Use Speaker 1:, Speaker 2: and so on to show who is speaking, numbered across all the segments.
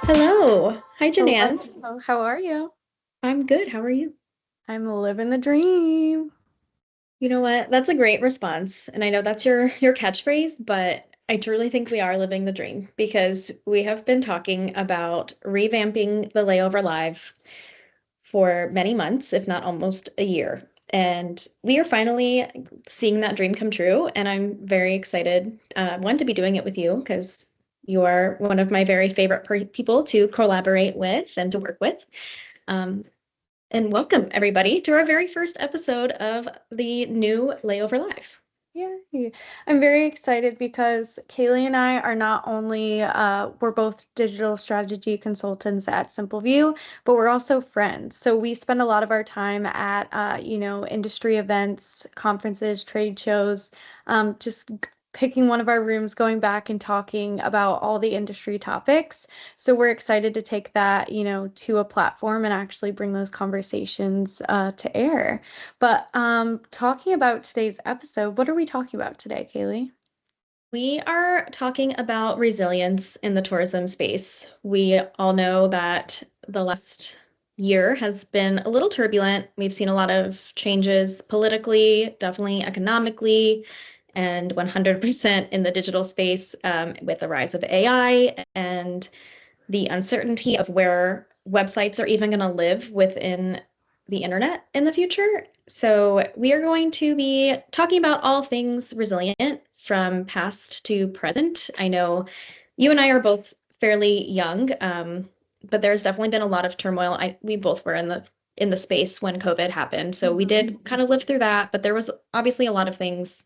Speaker 1: Hello. Hi, JenAnn.
Speaker 2: Hello, how are you?
Speaker 1: I'm good. How are you?
Speaker 2: I'm living the dream.
Speaker 1: You know what? That's a great response. And I know that's your catchphrase, but I truly think we are living the dream because we have been talking about revamping the Layover Live for many months, if not almost a year. And we are finally seeing that dream come true. And I'm very excited, one, to be doing it with you because you are one of my very favorite people to collaborate with and to work with. Um, And welcome, everybody, to our very first episode of the new Layover Live.
Speaker 2: Yay. I'm very excited because Cayleigh and I are not only we're both digital strategy consultants at Simple View, but we're also friends. So we spend a lot of our time at industry events, conferences, trade shows, just picking one of our rooms, going back and talking about all the industry topics. So we're excited to take that, to a platform and actually bring those conversations to air. But talking about today's episode, what are we talking about today, Cayleigh?
Speaker 1: We are talking about resilience in the tourism space. We all know that the last year has been a little turbulent. We've seen a lot of changes politically, definitely economically, and 100% in the digital space with the rise of AI and the uncertainty of where websites are even going to live within the internet in the future. So, we are going to be talking about all things resilient from past to present. I know you and I are both fairly young, but there's definitely been a lot of turmoil. We both were in the space when COVID happened, so we
Speaker 2: Mhm.
Speaker 1: did kind of live through that. But there was obviously a lot of things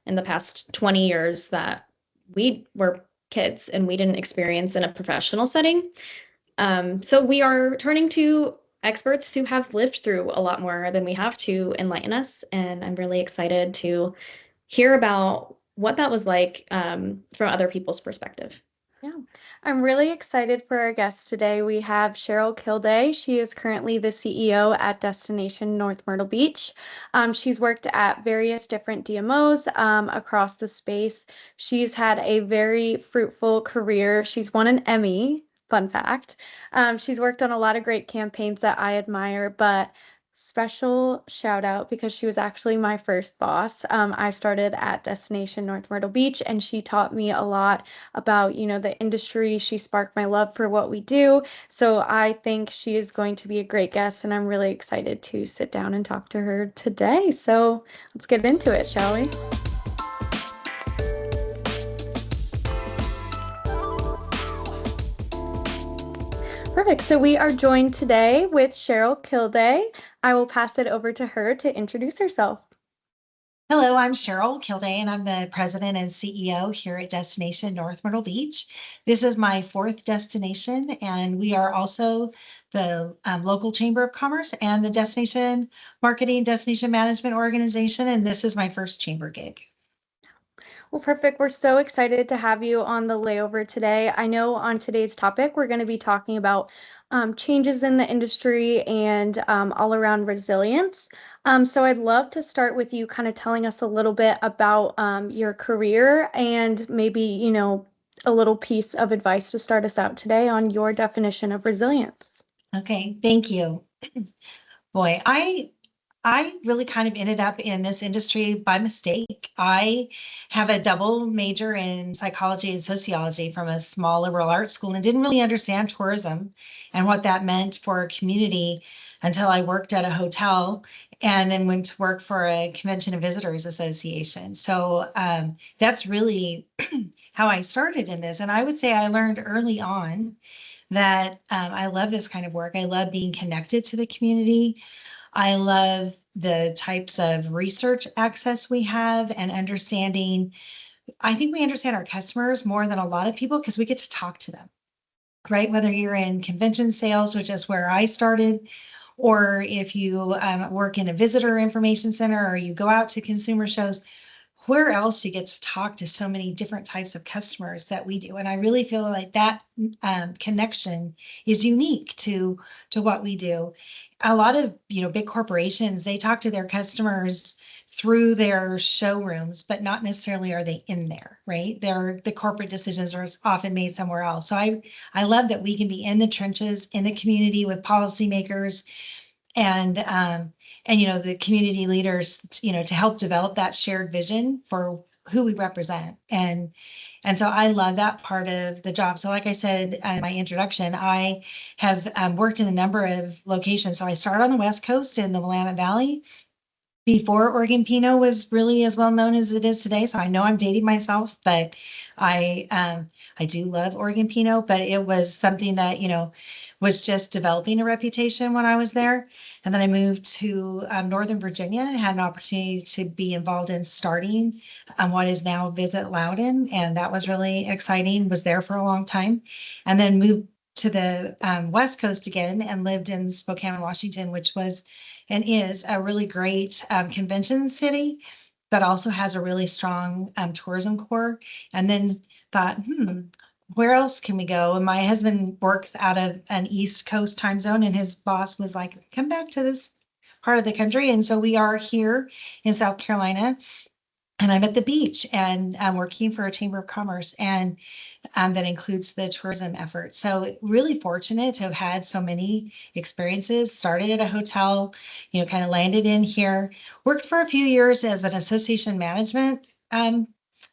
Speaker 1: in the past 20 years that we were kids and we didn't experience in a professional setting. So we are turning to experts who have lived through a lot more than we have to enlighten us. And I'm really excited to hear about what that was like from other people's perspective.
Speaker 2: Yeah, I'm really excited for our guest today. We have Cheryl Kilday. She is currently the CEO at Destination North Myrtle Beach. She's worked at various different DMOs across the space. She's had a very fruitful career. She's won an Emmy. Fun fact. She's worked on a lot of great campaigns that I admire, but special shout out because she was actually my first boss. I started at Destination North Myrtle Beach, and she taught me a lot about, the industry. She sparked my love for what we do. So I think she is going to be a great guest, and I'm really excited to sit down and talk to her today. So let's get into it, shall we? Perfect. So we are joined today with Cheryl Kilday. I will pass it over to her to introduce herself.
Speaker 3: Hello, I'm Cheryl Kilday, and I'm the president and CEO here at Destination North Myrtle Beach. This is my fourth destination, and we are also the local Chamber of Commerce and the Destination Marketing Destination Management Organization, and this is my first chamber gig.
Speaker 2: Well, perfect. We're so excited to have you on the layover today. I know on today's topic, we're going to be talking about changes in the industry and all around resilience. So I'd love to start with you kind of telling us a little bit about your career and maybe, a little piece of advice to start us out today on your definition of resilience.
Speaker 3: Okay, thank you. Boy, I really kind of ended up in this industry by mistake. I have a double major in psychology and sociology from a small liberal arts school and didn't really understand tourism and what that meant for a community until I worked at a hotel and then went to work for a convention and visitors association. So that's really how I started in this. And I would say I learned early on that I love this kind of work. I love being connected to the community. I love the types of research access we have and understanding. I think we understand our customers more than a lot of people because we get to talk to them, right? Whether you're in convention sales, which is where I started, or if you work in a visitor information center or you go out to consumer shows, where else you get to talk to so many different types of customers that we do. And I really feel like that connection is unique to what we do. A lot of, big corporations, they talk to their customers through their showrooms, but not necessarily are they in there, right? The corporate decisions are often made somewhere else. So I love that we can be in the trenches, in the community with policymakers and the community leaders, to help develop that shared vision for who we represent. And so I love that part of the job. So like I said in my introduction, I have worked in a number of locations. So I started on the West Coast in the Willamette Valley before Oregon Pinot was really as well known as it is today. So I know I'm dating myself, but I do love Oregon Pinot, but it was something that, was just developing a reputation when I was there. And then I moved to Northern Virginia. I had an opportunity to be involved in starting what is now Visit Loudon. And that was really exciting, was there for a long time. And then moved to the West Coast again and lived in Spokane, Washington, which was and is a really great convention city, but also has a really strong tourism core. And then thought, where else can we go? And my husband works out of an East Coast time zone, and his boss was like, come back to this part of the country. And so we are here in South Carolina, and I'm at the beach, and I'm working for a Chamber of Commerce, and that includes the tourism effort. So really fortunate to have had so many experiences. Started at a hotel, kind of landed in here, worked for a few years as an association management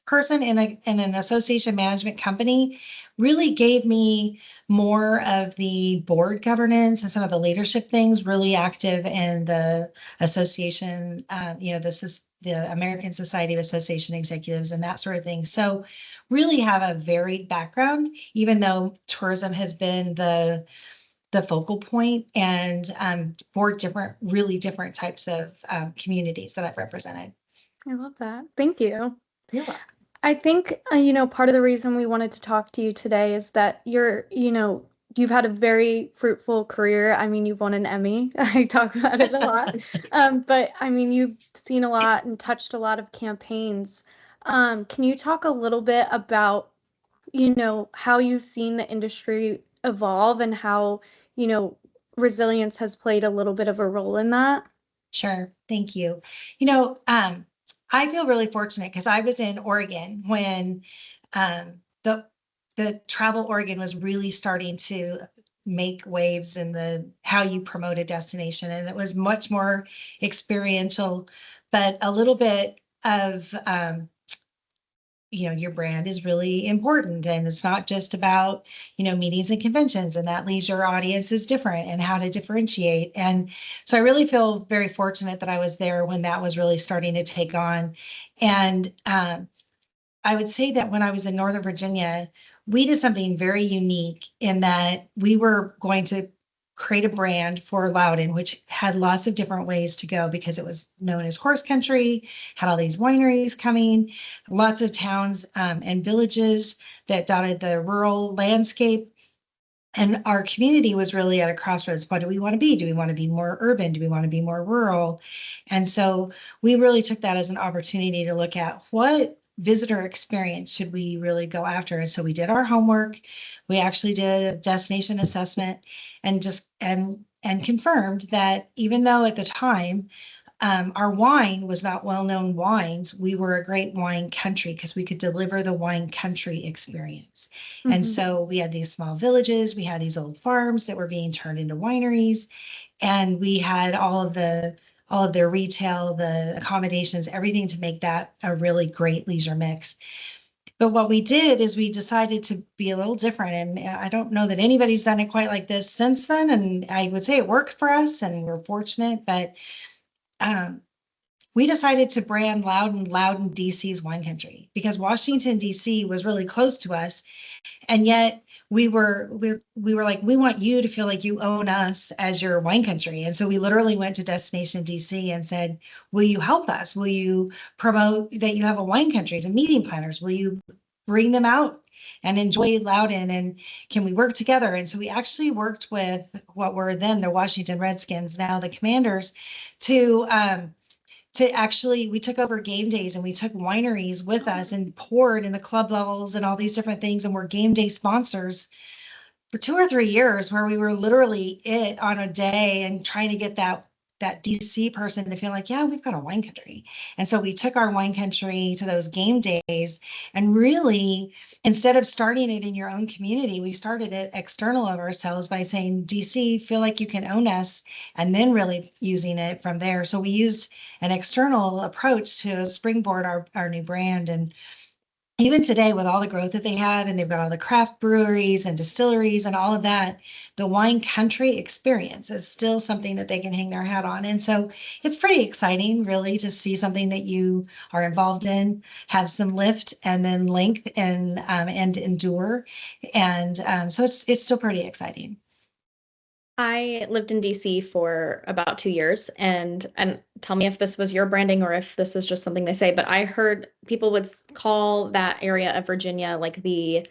Speaker 3: person in an association management company. Really gave me more of the board governance and some of the leadership things, really active in the association, the American Society of Association Executives and that sort of thing. So really have a varied background, even though tourism has been the focal point, and for really different types of communities that I've represented.
Speaker 2: I love that. Thank you.
Speaker 3: You're welcome.
Speaker 2: I think, part of the reason we wanted to talk to you today is that you've had a very fruitful career. I mean, you've won an Emmy. I talk about it a lot. But I mean, you've seen a lot and touched a lot of campaigns. Can you talk a little bit about, how you've seen the industry evolve and how, resilience has played a little bit of a role in that?
Speaker 3: Sure. Thank you. I feel really fortunate because I was in Oregon when the travel Oregon was really starting to make waves in how you promote a destination, and it was much more experiential, but a little bit of your brand is really important, and it's not just about meetings and conventions, and that leisure audience is different and how to differentiate. And so I really feel very fortunate that I was there when that was really starting to take on. And I would say that when I was in Northern Virginia, we did something very unique in that we were going to create a brand for Loudon, which had lots of different ways to go because it was known as horse country, had all these wineries coming, lots of towns and villages that dotted the rural landscape. And our community was really at a crossroads. What do we want to be? Do we want to be more urban? Do we want to be more rural? And so we really took that as an opportunity to look at what visitor experience should we really go after. And so we did our homework. We actually did a destination assessment and confirmed that even though at the time our wine was not well-known wines, we were a great wine country because we could deliver the wine country experience. Mm-hmm. And so we had these small villages, we had these old farms that were being turned into wineries, and we had all of their retail, the accommodations, everything to make that a really great leisure mix. But what we did is we decided to be a little different. And I don't know that anybody's done it quite like this since then. And I would say it worked for us and we're fortunate, but we decided to brand Loudon, DC's wine country, because Washington, DC was really close to us. And yet we were like, we want you to feel like you own us as your wine country. And so we literally went to Destination DC and said, will you help us? Will you promote that you have a wine country to meeting planners? Will you bring them out and enjoy Loudon? And can we work together? And so we actually worked with what were then the Washington Redskins, now the Commanders, to to actually, we took over game days and we took wineries with us and poured in the club levels and all these different things. And we're game day sponsors for 2 or 3 years, where we were literally it on a day and trying to get that DC person to feel like, yeah, we've got a wine country. And so we took our wine country to those game days, and really, instead of starting it in your own community, we started it external of ourselves by saying, DC, feel like you can own us, and then really using it from there. So we used an external approach to springboard our new brand. And even today, with all the growth that they have, and they've got all the craft breweries and distilleries and all of that, the wine country experience is still something that they can hang their hat on. And so it's pretty exciting, really, to see something that you are involved in have some lift and then length and endure. And so it's still pretty exciting.
Speaker 1: I lived in DC for about 2 years, and tell me if this was your branding or if this is just something they say, but I heard people would call that area of Virginia like the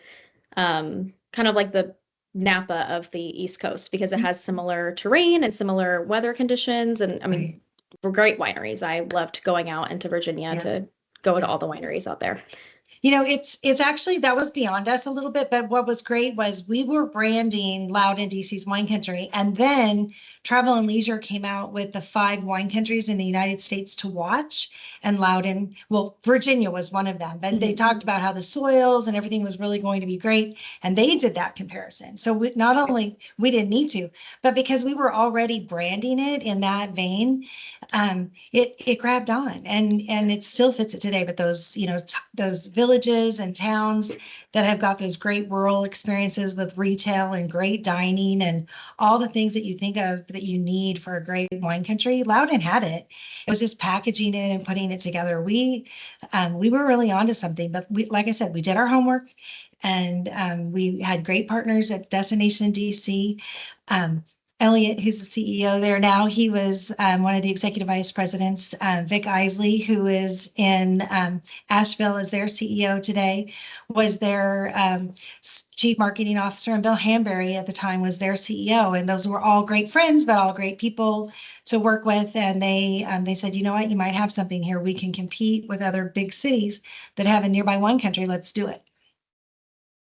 Speaker 1: kind of like the Napa of the East Coast, because it has similar terrain and similar weather conditions. And I mean, great wineries. I loved going out into Virginia to go to all the wineries out there.
Speaker 3: It's actually, that was beyond us a little bit, but what was great was we were branding Loudoun, DC's wine country, and then Travel and Leisure came out with the 5 wine countries in the United States to watch, and Loudoun, well, Virginia was one of them, but they talked about how the soils and everything was really going to be great, and they did that comparison. So not only we didn't need to, but because we were already branding it in that vein, it grabbed on, and it still fits it today. But those, those villages and towns that have got those great rural experiences with retail and great dining and all the things that you think of that you need for a great wine country, Loudoun had it. It was just packaging it and putting it together. We were really onto something, but like I said, we did our homework, and we had great partners at Destination DC. Elliot, who's the CEO there now, he was one of the executive vice presidents. Vic Isley, who is in Asheville, is their CEO today, was their chief marketing officer, and Bill Hanbury at the time was their CEO. And those were all great friends, but all great people to work with. And they said, you know what, you might have something here. We can compete with other big cities that have a nearby wine country. Let's do it.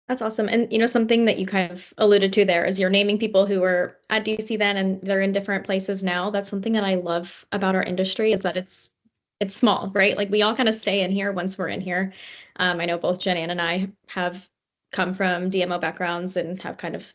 Speaker 1: That's awesome. And something that you kind of alluded to there is you're naming people who were at DC then and they're in different places now. That's something that I love about our industry, is that it's small, right? Like we all kind of stay in here once we're in here. I know both JenAnn and I have come from DMO backgrounds and have kind of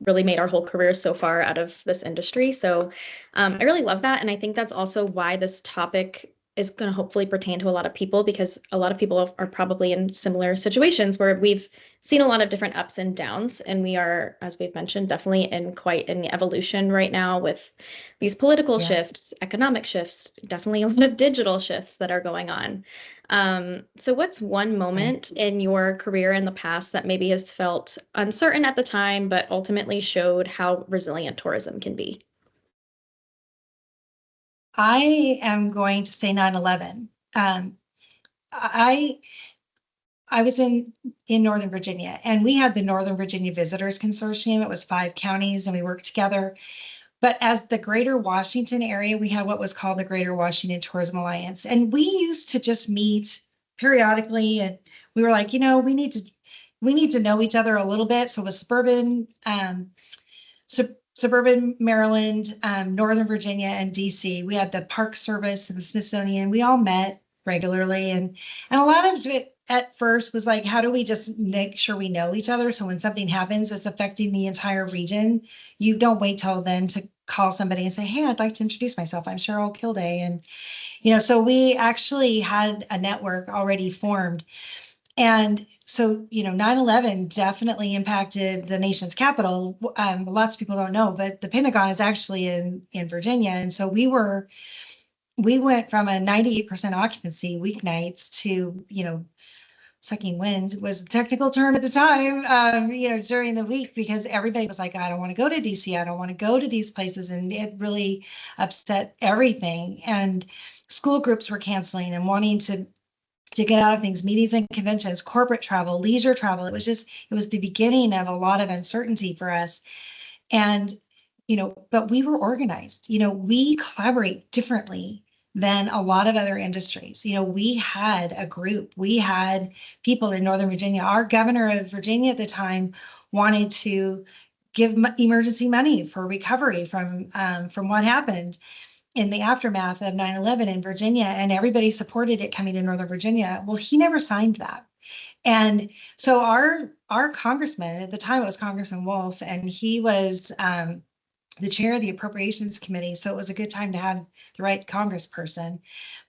Speaker 1: really made our whole careers so far out of this industry. So I really love that. And I think that's also why this topic is going to hopefully pertain to a lot of people, because a lot of people are probably in similar situations where we've seen a lot of different ups and downs. And we are, as we've mentioned, definitely in quite an evolution right now with these political shifts, economic shifts, definitely a lot of digital shifts that are going on. So what's one moment in your career in the past that maybe has felt uncertain at the time, but ultimately showed how resilient tourism can be?
Speaker 3: I am going to say 9/11. I was in Northern Virginia, and we had the Northern Virginia Visitors Consortium. It was 5 counties, and we worked together. But as the Greater Washington area, we had what was called the Greater Washington Tourism Alliance. And we used to just meet periodically, and we were like, we need to know each other a little bit. So it was suburban Maryland, Northern Virginia, and DC. We had the Park Service and the Smithsonian. We all met regularly, and a lot of it at first was like, how do we just make sure we know each other? So when something happens that's affecting the entire region, you don't wait till then to call somebody and say, hey, I'd like to introduce myself. I'm Cheryl Kilday. And, so we actually had a network already formed. And so, 9/11 definitely impacted the nation's capital. Lots of people don't know, but the Pentagon is actually in Virginia. And so we went from a 98% occupancy weeknights to, sucking wind was a technical term at the time, during the week, because everybody was like, I don't want to go to DC. I don't want to go to these places. And it really upset everything. And school groups were canceling and wanting to get out of things, meetings and conventions, corporate travel, leisure travel. It was the beginning of a lot of uncertainty for us. And, but we were organized. We collaborate differently than a lot of other industries. You know, we had a group, we had people in Northern Virginia. Our governor of Virginia at the time wanted to give emergency money for recovery from what happened in the aftermath of 9/11 in Virginia, and everybody supported it coming to Northern Virginia. Well, he never signed that. And so our congressman, at the time it was Congressman Wolf, and he was the chair of the Appropriations Committee. So it was a good time to have the right congressperson.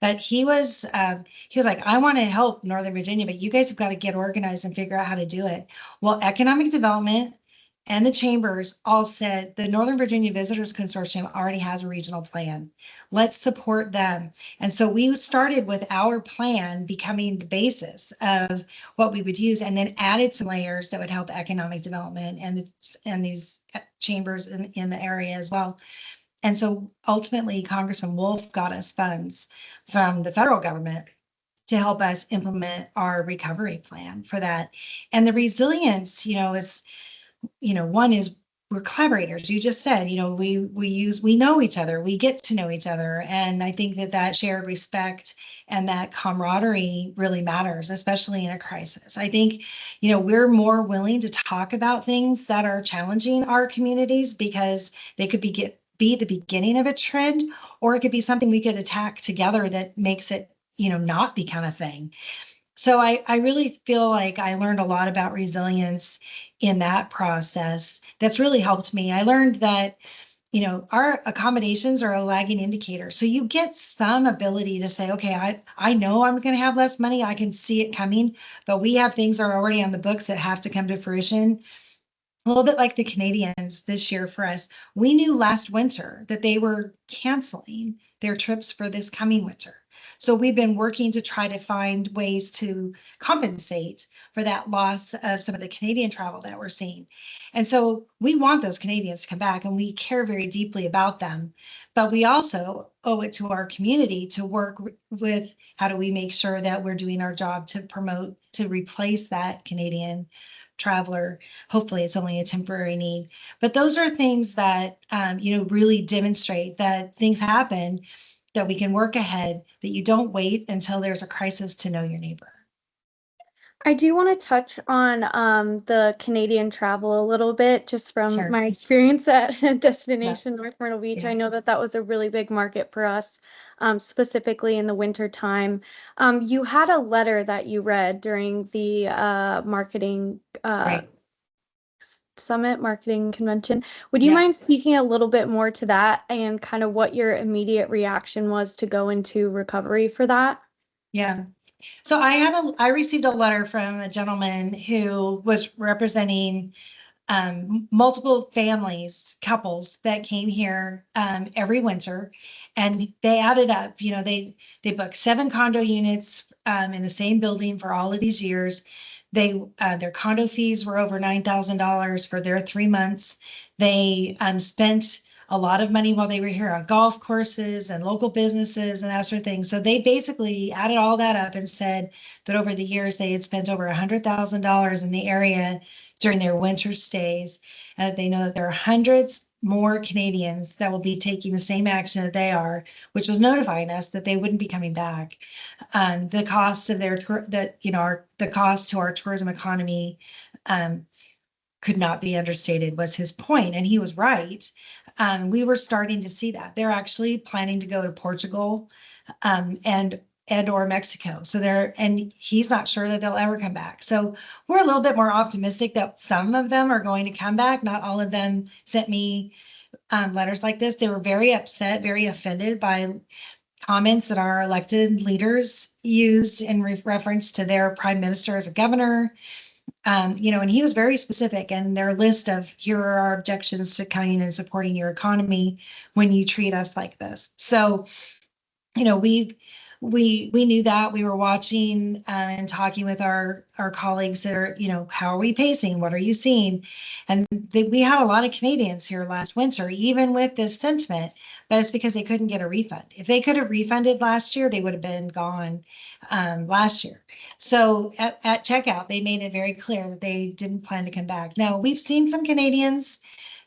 Speaker 3: But he was like, I want to help Northern Virginia, but you guys have got to get organized and figure out how to do it. Well, economic development and the chambers all said the Northern Virginia Visitors Consortium already has a regional plan. Let's support them. And so we started with our plan becoming the basis of what we would use, and then added some layers that would help economic development and these chambers in the area as well. And so ultimately, Congressman Wolf got us funds from the federal government to help us implement our recovery plan for that. And the resilience, is, one is we're collaborators. You just said, we know each other, we get to know each other. And I think that shared respect and that camaraderie really matters, especially in a crisis. I think, we're more willing to talk about things that are challenging our communities because they could be the beginning of a trend, or it could be something we could attack together that makes it, not become a thing. So I really feel like I learned a lot about resilience in that process. That's really helped me. I learned that, our accommodations are a lagging indicator. So you get some ability to say, okay, I know I'm going to have less money. I can see it coming, but we have things that are already on the books that have to come to fruition. A little bit like the Canadians this year for us. We knew last winter that they were canceling their trips for this coming winter. So we've been working to try to find ways to compensate for that loss of some of the Canadian travel that we're seeing. And so we want those Canadians to come back, and we care very deeply about them. But we also owe it to our community to work with how do we make sure that we're doing our job to promote, to replace that Canadian traveler. Hopefully it's only a temporary need. But those are things that, really demonstrate that things happen, that we can work ahead, that you don't wait until there's a crisis to know your neighbor.
Speaker 2: I do want to touch on the Canadian travel a little bit, just from
Speaker 3: Sure.
Speaker 2: my experience at Destination North Myrtle Beach.
Speaker 3: Yeah.
Speaker 2: I know that was a really big market for us, specifically in the winter time. You had a letter that you read during the marketing
Speaker 3: Right.
Speaker 2: summit, marketing convention. Would you
Speaker 3: Yeah.
Speaker 2: mind speaking a little bit more to that and kind of what your immediate reaction was to go into recovery for that?
Speaker 3: Yeah. So I received a letter from a gentleman who was representing multiple couples that came here every winter, and they added up, they booked 7 condo units in the same building for all of these years. Their condo fees were over $9,000 for their 3 months. They spent a lot of money while they were here on golf courses and local businesses and that sort of thing. So they basically added all that up and said that over the years they had spent over $100,000 in the area during their winter stays, and that they know that there are hundreds more Canadians that will be taking the same action that they are, which was notifying us that they wouldn't be coming back. The cost of the cost to our tourism economy could not be understated, was his point, and he was right. We were starting to see that. They're actually planning to go to Portugal and or Mexico. And he's not sure that they'll ever come back. So we're a little bit more optimistic that some of them are going to come back. Not all of them sent me letters like this. They were very upset, very offended by comments that our elected leaders used in reference to their prime minister as a governor. And he was very specific, and their list of, here are our objections to coming and supporting your economy when you treat us like this. So, we knew that. We were watching and talking with our colleagues that are, how are we pacing? What are you seeing? And we had a lot of Canadians here last winter, even with this sentiment, but it's because they couldn't get a refund. If they could have refunded last year, they would have been gone last year. So at checkout, they made it very clear that they didn't plan to come back. Now, we've seen some Canadians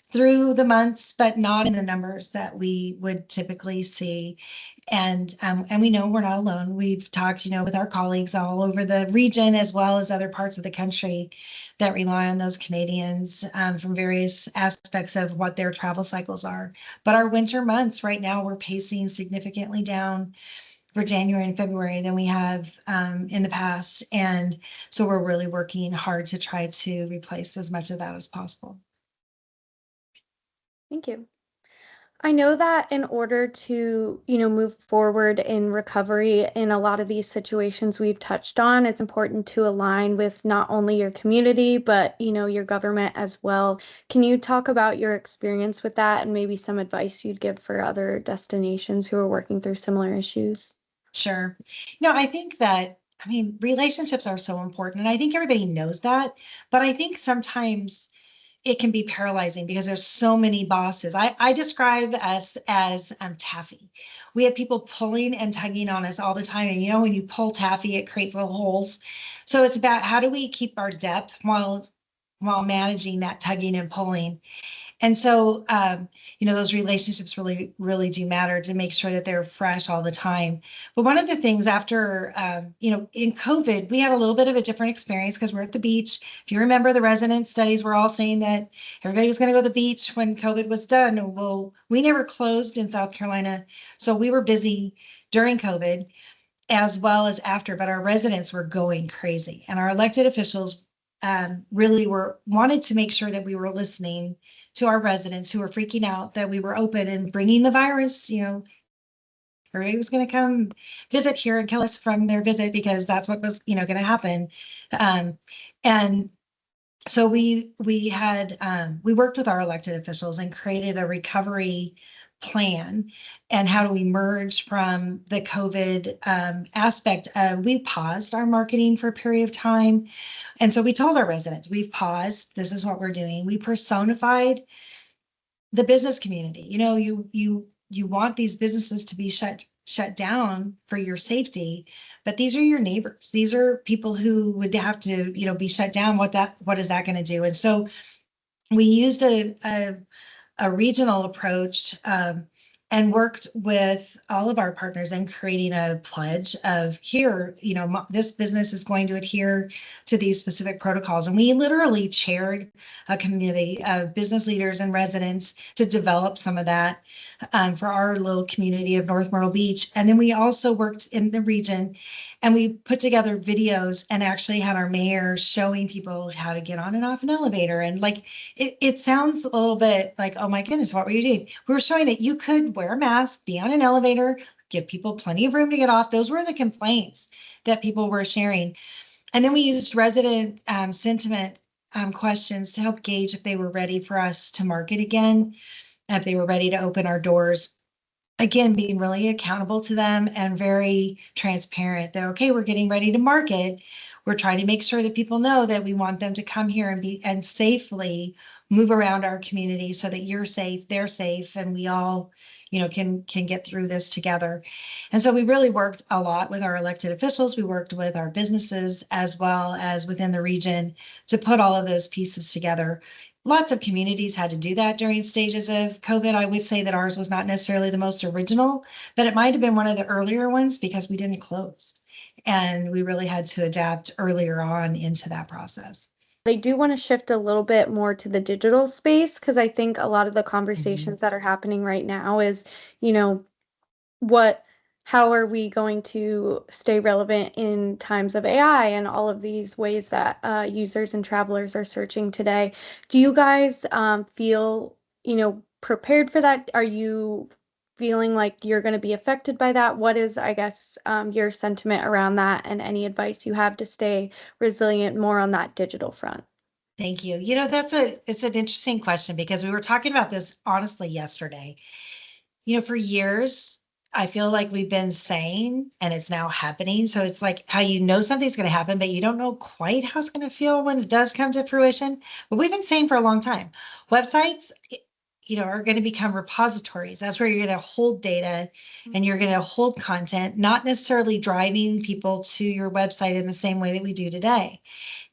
Speaker 3: through the months, but not in the numbers that we would typically see. And we know we're not alone. We've talked, with our colleagues all over the region as well as other parts of the country that rely on those Canadians from various aspects of what their travel cycles are. But our winter months right now, we're pacing significantly down for January and February than we have in the past. And so we're really working hard to try to replace as much of that as possible.
Speaker 2: Thank you. I know that in order to, move forward in recovery in a lot of these situations we've touched on, it's important to align with not only your community, but, your government as well. Can you talk about your experience with that and maybe some advice you'd give for other destinations who are working through similar issues?
Speaker 3: Sure. I think that, relationships are so important, and I think everybody knows that, but I think sometimes it can be paralyzing because there's so many bosses. I describe us as taffy. We have people pulling and tugging on us all the time. And when you pull taffy, it creates little holes. So it's about how do we keep our depth while managing that tugging and pulling. And so, those relationships really, really do matter to make sure that they're fresh all the time. But one of the things after, in COVID, we had a little bit of a different experience because we're at the beach. If you remember, the resident studies were all saying that everybody was going to go to the beach when COVID was done. Well, we never closed in South Carolina. So we were busy during COVID as well as after, but our residents were going crazy. And our elected officials really wanted to make sure that we were listening to our residents who were freaking out that we were open and bringing the virus. Everybody was going to come visit here and kill us from their visit because that's what was going to happen. And so we worked with our elected officials and created a recovery plan. And how do we merge from the COVID aspect of, we paused our marketing for a period of time. And so we told our residents, we've paused, this is what we're doing. We personified the business community. You want these businesses to be shut down for your safety, but these are your neighbors. These are people who would have to, be shut down. What is that going to do? And so we used a regional approach and worked with all of our partners in creating a pledge of here, this business is going to adhere to these specific protocols. And we literally chaired a committee of business leaders and residents to develop some of that for our little community of North Myrtle Beach. And then we also worked in the region and we put together videos and actually had our mayor showing people how to get on and off an elevator. And it sounds a little bit like, oh my goodness, what were you doing? We were showing that you could wear a mask, be on an elevator, give people plenty of room to get off. Those were the complaints that people were sharing. And then we used resident sentiment questions to help gauge if they were ready for us to market again, if they were ready to open our doors. Again, being really accountable to them and very transparent that, okay, we're getting ready to market. We're trying to make sure that people know that we want them to come here and safely move around our community so that you're safe, they're safe, and we all, can get through this together. And so we really worked a lot with our elected officials. We worked with our businesses as well as within the region to put all of those pieces together. Lots of communities had to do that during stages of COVID. I would say that ours was not necessarily the most original, but it might have been one of the earlier ones because we didn't close. And we really had to adapt earlier on into that process.
Speaker 2: I do want to shift a little bit more to the digital space because I think a lot of the conversations that are happening right now is, how are we going to stay relevant in times of AI and all of these ways that users and travelers are searching today? Do you guys feel, prepared for that? Are you feeling like you're going to be affected by that? What is, I guess, your sentiment around that and any advice you have to stay resilient more on that digital front?
Speaker 3: Thank you. It's an interesting question because we were talking about this honestly yesterday. For years, I feel like we've been saying, and it's now happening. So it's like how something's going to happen, but you don't know quite how it's going to feel when it does come to fruition. But we've been saying for a long time, websites, are going to become repositories. That's where you're going to hold data and you're going to hold content, not necessarily driving people to your website in the same way that we do today.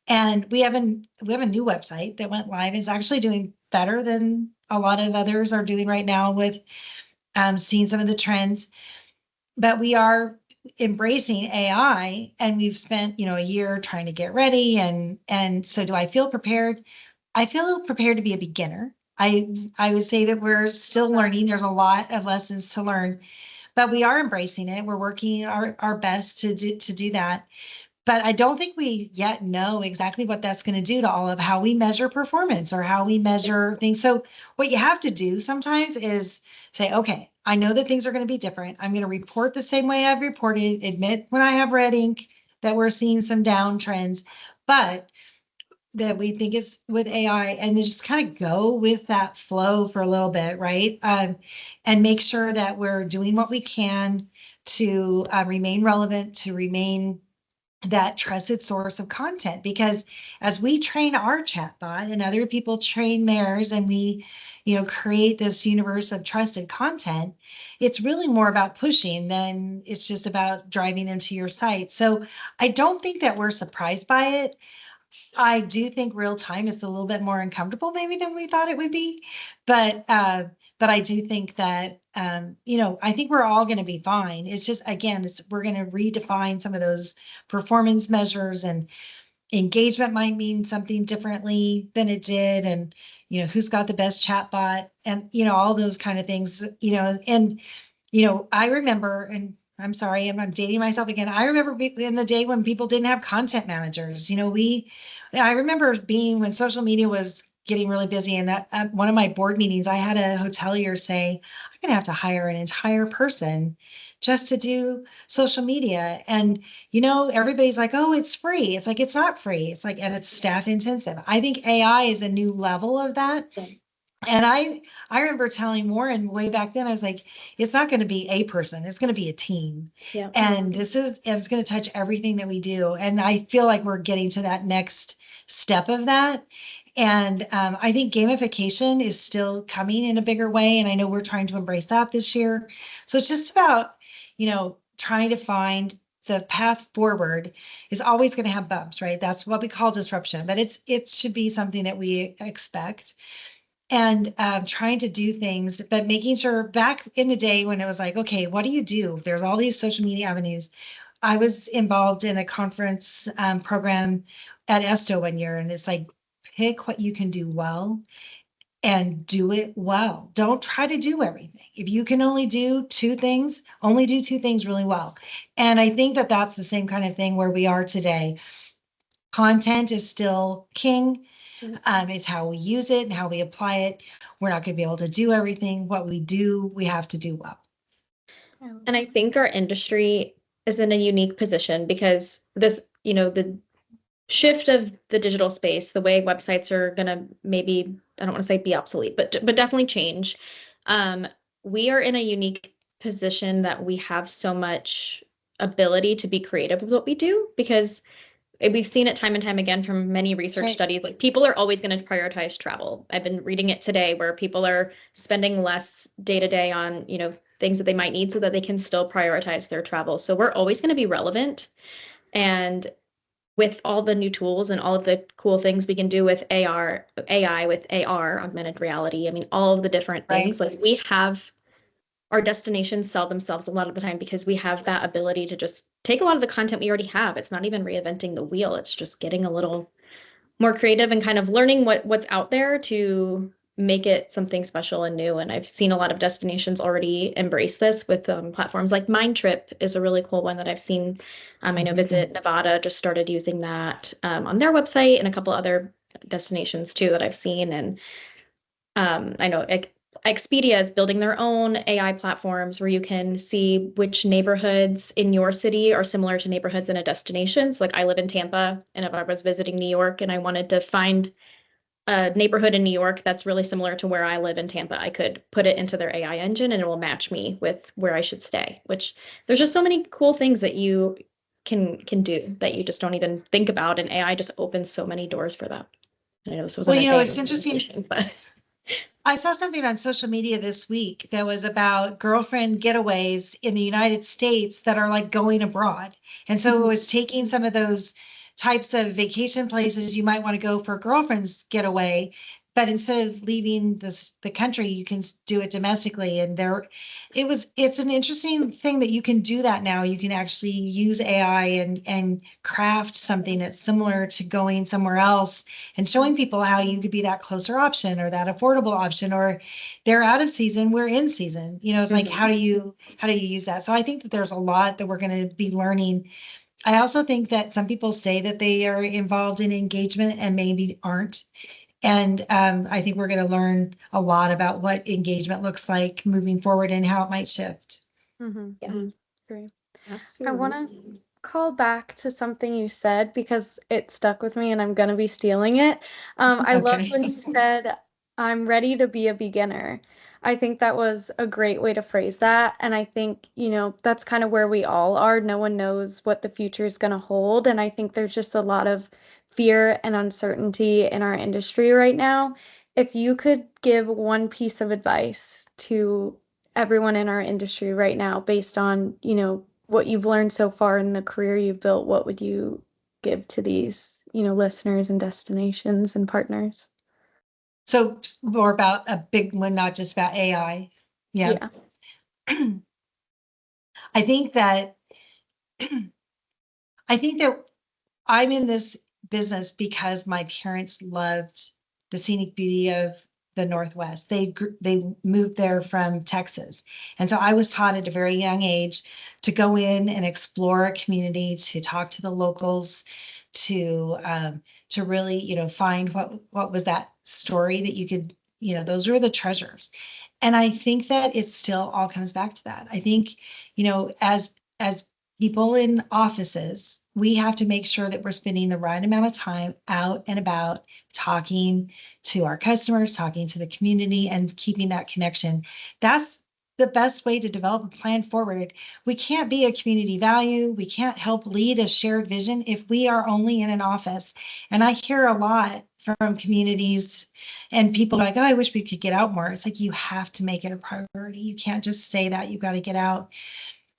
Speaker 3: And we have a new website that went live. It's actually doing better than a lot of others are doing right now with seeing some of the trends. but we are embracing AI, and we've spent, a year trying to get ready. And so do I feel prepared? I feel prepared to be a beginner. I would say that we're still learning. There's a lot of lessons to learn, but we are embracing it. We're working our best to do that. But I don't think we yet know exactly what that's going to do to all of how we measure performance or how we measure things. So what you have to do sometimes is say, okay, I know that things are going to be different. I'm going to report the same way I've reported, admit when I have red ink that we're seeing some down trends, but that we think is with AI, and then just kind of go with that flow for a little bit, right? And make sure that we're doing what we can to remain relevant, to remain that trusted source of content. Because as we train our chatbot and other people train theirs, and we, create this universe of trusted content, it's really more about pushing than it's just about driving them to your site. So I don't think that we're surprised by it. I do think real time is a little bit more uncomfortable maybe than we thought it would be, but I do think that I think we're all going to be fine. It's just, again, we're going to redefine some of those performance measures, and engagement might mean something differently than it did, and who's got the best chatbot, and all those kind of things, and I remember, and I'm sorry, I'm dating myself again. I remember in the day when people didn't have content managers. I remember being when social media was getting really busy. And at one of my board meetings, I had a hotelier say, I'm going to have to hire an entire person just to do social media. And, everybody's like, oh, it's free. It's like, it's not free. It's like, and it's staff intensive. I think AI is a new level of that. And I remember telling Warren way back then, I was like, it's not going to be a person, it's going to be a team.
Speaker 1: Yeah.
Speaker 3: And it's going to touch everything that we do. And I feel like we're getting to that next step of that. And I think gamification is still coming in a bigger way. And I know we're trying to embrace that this year. So it's just about, trying to find the path forward. Is always going to have bumps, right? That's what we call disruption, but it should be something that we expect. And trying to do things, but making sure, back in the day when it was like, okay, what do you do? There's all these social media avenues. I was involved in a conference program at Esto one year, and it's like, pick what you can do well and do it well. Don't try to do everything. If you can only do two things really well. And I think that that's the same kind of thing where we are today. Content is still king. It's how we use it and how we apply it. We're not going to be able to do everything. What we do, we have to do well.
Speaker 1: And I think our industry is in a unique position because this, the shift of the digital space, the way websites are going to maybe, I don't want to say be obsolete, but definitely change. We are in a unique position that we have so much ability to be creative with what we do, because we've seen it time and time again from many research studies. Like, people are always going to prioritize travel. I've been reading it today where people are spending less day to day on, things that they might need so that they can still prioritize their travel. So we're always going to be relevant. And with all the new tools and all of the cool things we can do with AI, with AR, augmented reality, I mean, all of the different things, like, we have our destinations sell themselves a lot of the time because we have that ability to just take a lot of the content we already have. It's not even reinventing the wheel. It's just getting a little more creative and kind of learning what's out there to make it something special and new. And I've seen a lot of destinations already embrace this with platforms like Mindtrip is a really cool one that I've seen. I know Visit Nevada just started using that on their website, and a couple other destinations too that I've seen. And I know Expedia is building their own AI platforms where you can see which neighborhoods in your city are similar to neighborhoods in a destination. So, like, I live in Tampa, and if I was visiting New York and I wanted to find a neighborhood in New York that's really similar to where I live in Tampa, I could put it into their AI engine and it will match me with where I should stay, which there's just so many cool things that you can do that you just don't even think about. And AI just opens so many doors for that. I know this was
Speaker 3: it's interesting, but I saw something on social media this week that was about girlfriend getaways in the United States that are like going abroad. And so it was taking some of those types of vacation places you might want to go for a girlfriend's getaway, but instead of leaving the country, you can do it domestically. And it's an interesting thing that you can do that now. You can actually use AI and craft something that's similar to going somewhere else and showing people how you could be that closer option or that affordable option, or they're out of season, we're in season. It's like, how do you use that? So I think that there's a lot that we're going to be learning. I also think that some people say that they are involved in engagement and maybe aren't. And I think we're going to learn a lot about what engagement looks like moving forward and how it might shift.
Speaker 1: Yeah.
Speaker 2: Great.
Speaker 1: Absolutely.
Speaker 2: I want to call back to something you said because it stuck with me and I'm going to be stealing it. I love
Speaker 3: Okay.
Speaker 2: when you said, I'm ready to be a beginner. I think that was a great way to phrase that. And I think, that's kind of where we all are. No one knows what the future is going to hold. And I think there's just a lot of fear and uncertainty in our industry right now. If you could give one piece of advice to everyone in our industry right now based on, what you've learned so far in the career you've built, what would you give to these, listeners and destinations and partners?
Speaker 3: So more about a big one, not just about AI. Yeah. I think that I'm in this business because my parents loved the scenic beauty of the Northwest. They moved there from Texas. And so I was taught at a very young age to go in and explore a community, to talk to the locals, to really, find what was that story that you could, those were the treasures. And I think that it still all comes back to that. I think, as people in offices, we have to make sure that we're spending the right amount of time out and about talking to our customers, talking to the community, and keeping that connection. That's the best way to develop a plan forward. We can't be a community value. We can't help lead a shared vision if we are only in an office. And I hear a lot from communities and people like, oh, I wish we could get out more. It's like, you have to make it a priority. You can't just say that. You've got to get out.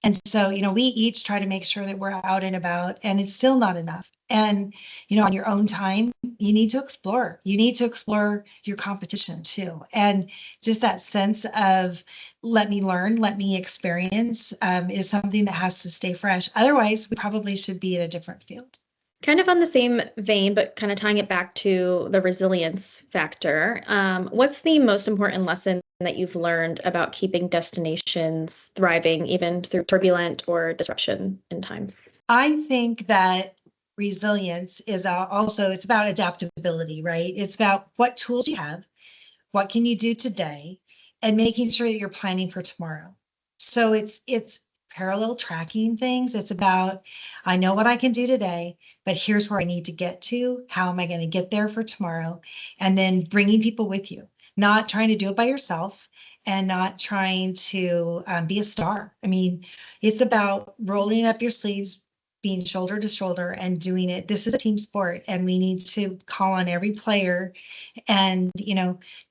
Speaker 3: And so, we each try to make sure that we're out and about, and it's still not enough. And, on your own time, you need to explore. You need to explore your competition too. And just that sense of let me learn, let me experience is something that has to stay fresh. Otherwise, we probably should be in a different field.
Speaker 1: Kind of on the same vein, but kind of tying it back to the resilience factor. What's the most important lesson that you've learned about keeping destinations thriving, even through turbulent or disruption in times?
Speaker 3: I think that resilience is also, it's about adaptability, right? It's about what tools you have, what can you do today, and making sure that you're planning for tomorrow. So it's parallel tracking things. It's about, I know what I can do today, but here's where I need to get to. How am I going to get there for tomorrow? And then bringing people with you, not trying to do it by yourself and not trying to be a star. I mean, it's about rolling up your sleeves, being shoulder to shoulder and doing it. This is a team sport, and we need to call on every player. And,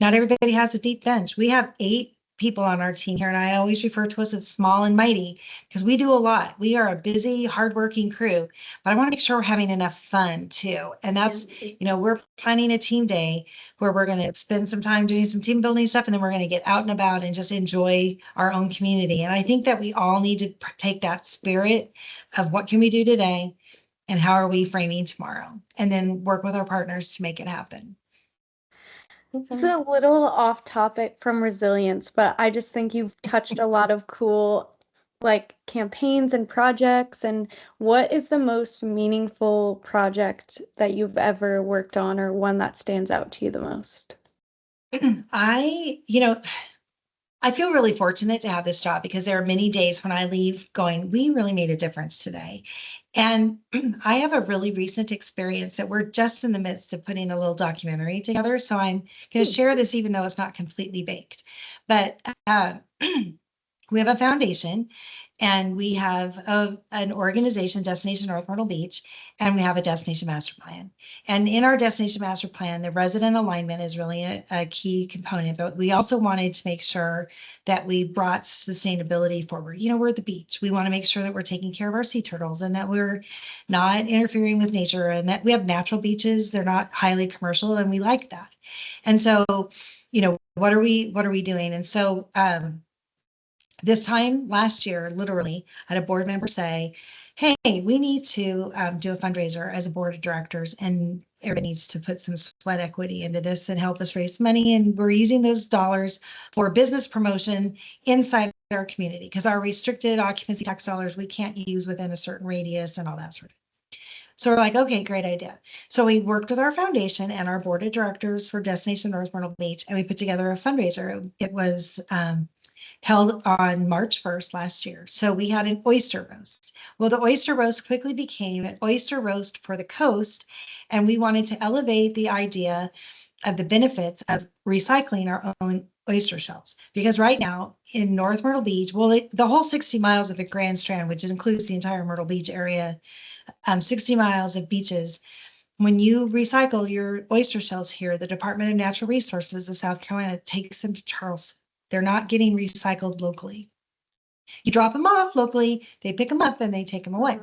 Speaker 3: not everybody has a deep bench. We have 8 people on our team here, and I always refer to us as small and mighty because we do a lot. We are a busy, hardworking crew, but I want to make sure we're having enough fun too. And that's, we're planning a team day where we're going to spend some time doing some team building stuff, and then we're going to get out and about and just enjoy our own community. And I think that we all need to take that spirit of what can we do today and how are we framing tomorrow, and then work with our partners to make it happen.
Speaker 2: This is a little off topic from resilience, but I just think you've touched a lot of cool campaigns and projects. And what is the most meaningful project that you've ever worked on, or one that stands out to you the most?
Speaker 3: I feel really fortunate to have this job because there are many days when I leave going, we really made a difference today. And I have a really recent experience that we're just in the midst of putting a little documentary together. So I'm going to share this, even though it's not completely baked. But we have a foundation, And we have an organization, Destination North Myrtle Beach, and we have a destination master plan. And in our destination master plan, the resident alignment is really a key component, but we also wanted to make sure that we brought sustainability forward. We're at the beach. We want to make sure that we're taking care of our sea turtles and that we're not interfering with nature and that we have natural beaches. They're not highly commercial, and we like that. And so, what are we doing? And so, this time last year, literally, I had a board member say, hey, we need to do a fundraiser as a board of directors, and everybody needs to put some sweat equity into this and help us raise money. And we're using those dollars for business promotion inside our community, because our restricted occupancy tax dollars we can't use within a certain radius and all that sort of thing. So we're like, okay, great idea. So we worked with our foundation and our board of directors for Destination North Myrtle Beach, and we put together a fundraiser. It was held on March 1st last year. So we had an oyster roast. Well, the oyster roast quickly became an oyster roast for the coast. And we wanted to elevate the idea of the benefits of recycling our own oyster shells. Because right now in North Myrtle Beach, well, the whole 60 miles of the Grand Strand, which includes the entire Myrtle Beach area, 60 miles of beaches, when you recycle your oyster shells here, the Department of Natural Resources of South Carolina takes them to Charleston. They're not getting recycled locally. You drop them off locally, they pick them up and they take them away.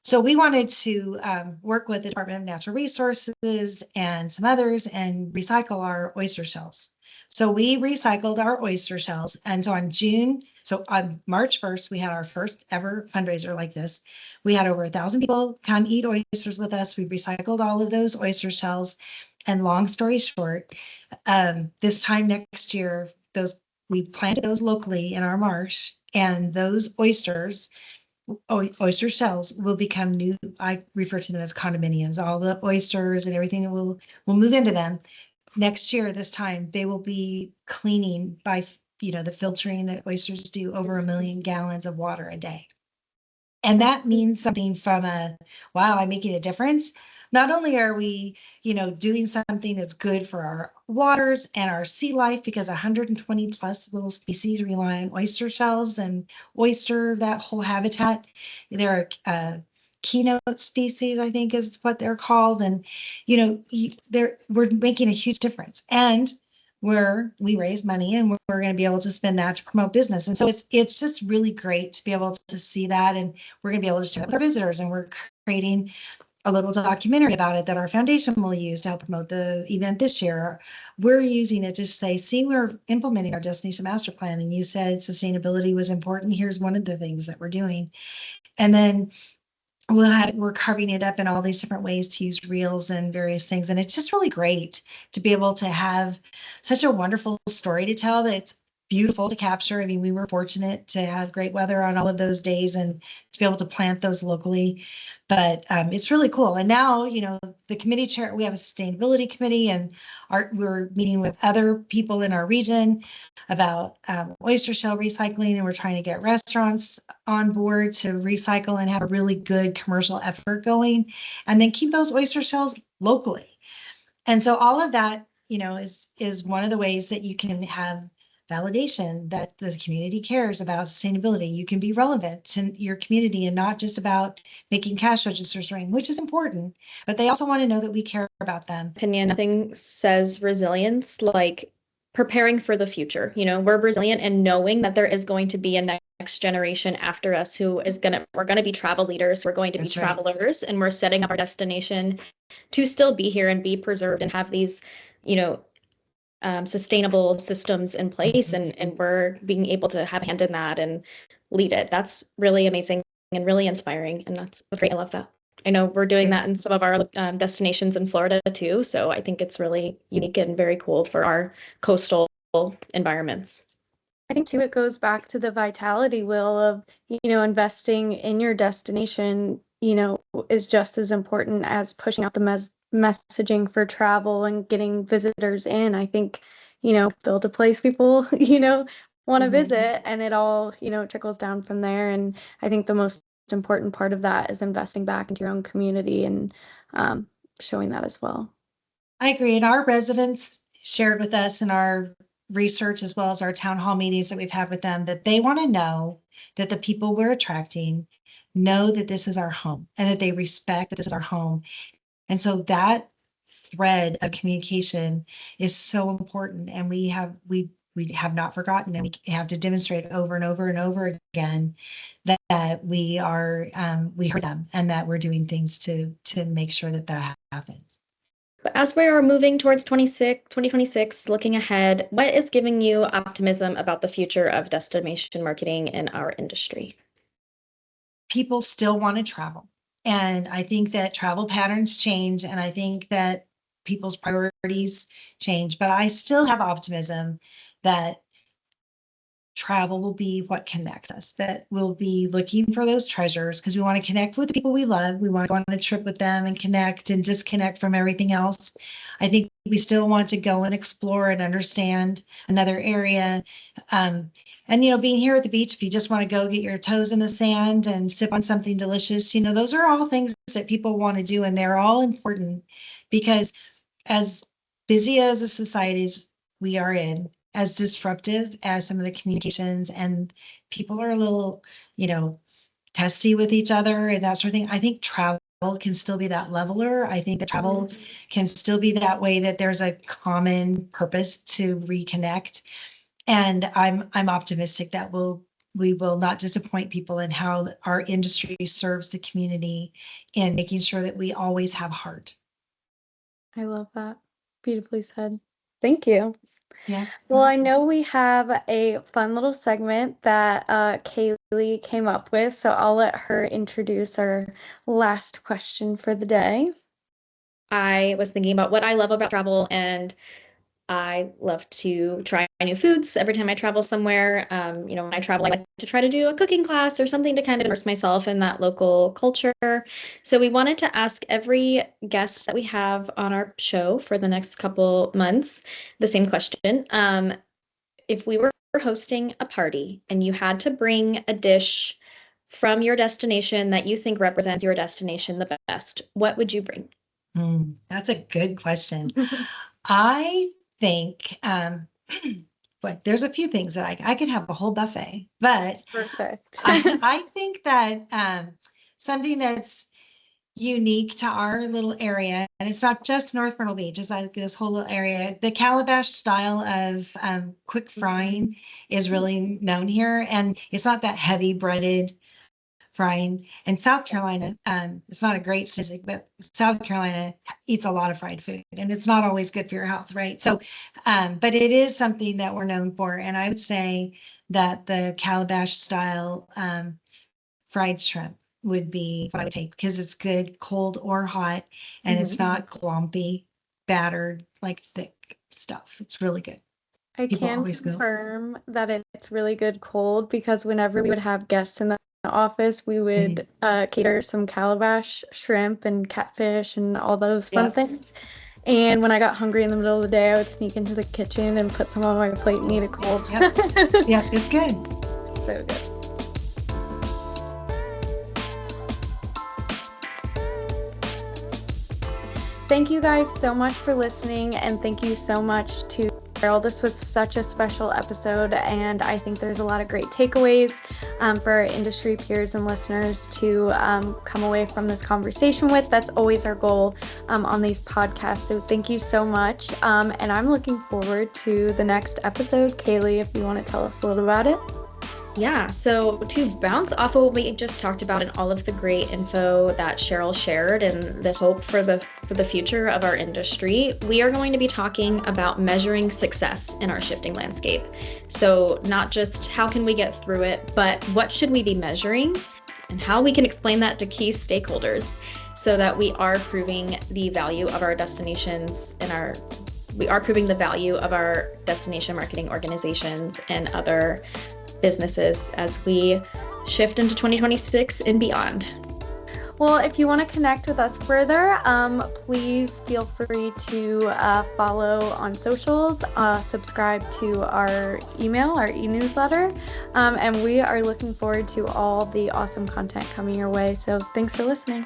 Speaker 3: So we wanted to work with the Department of Natural Resources and some others and recycle our oyster shells. So we recycled our oyster shells. And so on March 1st, we had our first ever fundraiser like this. We had over 1,000 people come eat oysters with us. We recycled all of those oyster shells. And long story short, this time next year, we planted those locally in our marsh, and those oyster shells will become new. I refer to them as condominiums. All the oysters and everything that will move into them next year. This time they will be cleaning by the filtering that oysters do over 1 million gallons of water a day. And that means something from wow, I'm making a difference. Not only are we, doing something that's good for our waters and our sea life, because 120 plus little species rely on oyster shells and that whole habitat. They're a keynote species, I think is what they're called. And, we're making a huge difference. And we raise money and we're going to be able to spend that to promote business. And so it's just really great to be able to see that. And we're going to be able to share it with our visitors, and we're creating a little documentary about it that our foundation will use to help promote the event this year. We're using it to say, see, we're implementing our destination master plan, and you said sustainability was important. Here's one of the things that we're doing. And then we're carving it up in all these different ways to use reels and various things. And it's just really great to be able to have such a wonderful story to tell that's beautiful to capture. I mean, we were fortunate to have great weather on all of those days and to be able to plant those locally. But it's really cool. And now, the committee chair, we have a sustainability committee, and we're meeting with other people in our region about oyster shell recycling. And we're trying to get restaurants on board to recycle and have a really good commercial effort going, and then keep those oyster shells locally. And so all of that, is one of the ways that you can have validation that the community cares about sustainability. You can be relevant to your community and not just about making cash registers ring, which is important, but they also want to know that we care about them.
Speaker 1: Opinion, nothing says resilience like preparing for the future. We're resilient in knowing that there is going to be a next generation after us we're going to be travel leaders. We're going to be travelers, and we're setting up our destination to still be here and be preserved and have these, sustainable systems in place, and we're being able to have a hand in that and lead it. That's really amazing and really inspiring, and that's great. I love that. I know we're doing that in some of our destinations in Florida too, so I think it's really unique and very cool for our coastal environments.
Speaker 2: I think too, it goes back to the vitality, Will, of, investing in your destination, is just as important as pushing out the messaging for travel and getting visitors in. I think, build a place people, want to visit, and it all, trickles down from there. And I think the most important part of that is investing back into your own community and showing that as well.
Speaker 3: I agree. And our residents shared with us in our research, as well as our town hall meetings that we've had with them, that they want to know that the people we're attracting know that this is our home and that they respect that this is our home. And so that thread of communication is so important. And we have not forgotten, and we have to demonstrate over and over and over again that we heard them and that we're doing things to make sure that that happens.
Speaker 1: But as we are moving towards 2026, looking ahead, what is giving you optimism about the future of destination marketing in our industry?
Speaker 3: People still want to travel. And I think that travel patterns change, and I think that people's priorities change, but I still have optimism that travel will be what connects us, that we'll be looking for those treasures because we want to connect with the people we love. We want to go on a trip with them and connect and disconnect from everything else. I think we still want to go and explore and understand another area. And, being here at the beach, if you just want to go get your toes in the sand and sip on something delicious, those are all things that people want to do. And they're all important because as busy as the societies we are in, as disruptive as some of the communications, and people are a little, testy with each other and that sort of thing. I think travel can still be that leveler. I think that travel can still be that way, that there's a common purpose to reconnect. And I'm optimistic that we will not disappoint people in how our industry serves the community and making sure that we always have heart.
Speaker 2: I love that. Beautifully said. Thank you.
Speaker 3: Yeah.
Speaker 2: Well, I know we have a fun little segment that Cayleigh came up with, so I'll let her introduce our last question for the day.
Speaker 1: I was thinking about what I love about travel, and I love to try new foods every time I travel somewhere. When I travel, I like to try to do a cooking class or something to kind of immerse myself in that local culture. So we wanted to ask every guest that we have on our show for the next couple months the same question. If we were hosting a party and you had to bring a dish from your destination that you think represents your destination the best, what would you bring?
Speaker 3: That's a good question. I think, but there's a few things that I could have a whole buffet, but
Speaker 2: Perfect.
Speaker 3: I think that something that's unique to our little area, and it's not just North Myrtle Beach, it's like this whole little area. The calabash style of quick frying is really known here, and it's not that heavy breaded frying. And South Carolina, it's not a great statistic, but South Carolina eats a lot of fried food, and it's not always good for your health, right? So, but it is something that we're known for. And I would say that the calabash style fried shrimp would be what I would take, because it's good cold or hot, and it's not clumpy, battered, like thick stuff. It's really good.
Speaker 2: I
Speaker 3: People
Speaker 2: can
Speaker 3: always go.
Speaker 2: confirm that it's really good cold, because whenever we would have guests in the office, we would cater some calabash shrimp and catfish and all those fun things. And when I got hungry in the middle of the day, I would sneak into the kitchen and put some on my plate and eat it cold.
Speaker 3: Yep, it's good.
Speaker 2: So good. Thank you guys so much for listening, and thank you so much to Cheryl. This was such a special episode, and I think there's a lot of great takeaways for our industry peers and listeners to come away from this conversation with. That's always our goal on these podcasts. So thank you so much, and I'm looking forward to the next episode. Cayleigh, if you want to tell us a little about it.
Speaker 1: Yeah, so to bounce off of what we just talked about and all of the great info that Cheryl shared and the hope for the future of our industry, we are going to be talking about measuring success in our shifting landscape. So not just how can we get through it, but what should we be measuring and how we can explain that to key stakeholders so that we are proving the value of our destinations and we are proving the value of our destination marketing organizations and other businesses as we shift into 2026 and beyond.
Speaker 2: Well, if you want to connect with us further, please feel free to follow on socials, subscribe to our email, our e-newsletter, and we are looking forward to all the awesome content coming your way. So thanks for listening.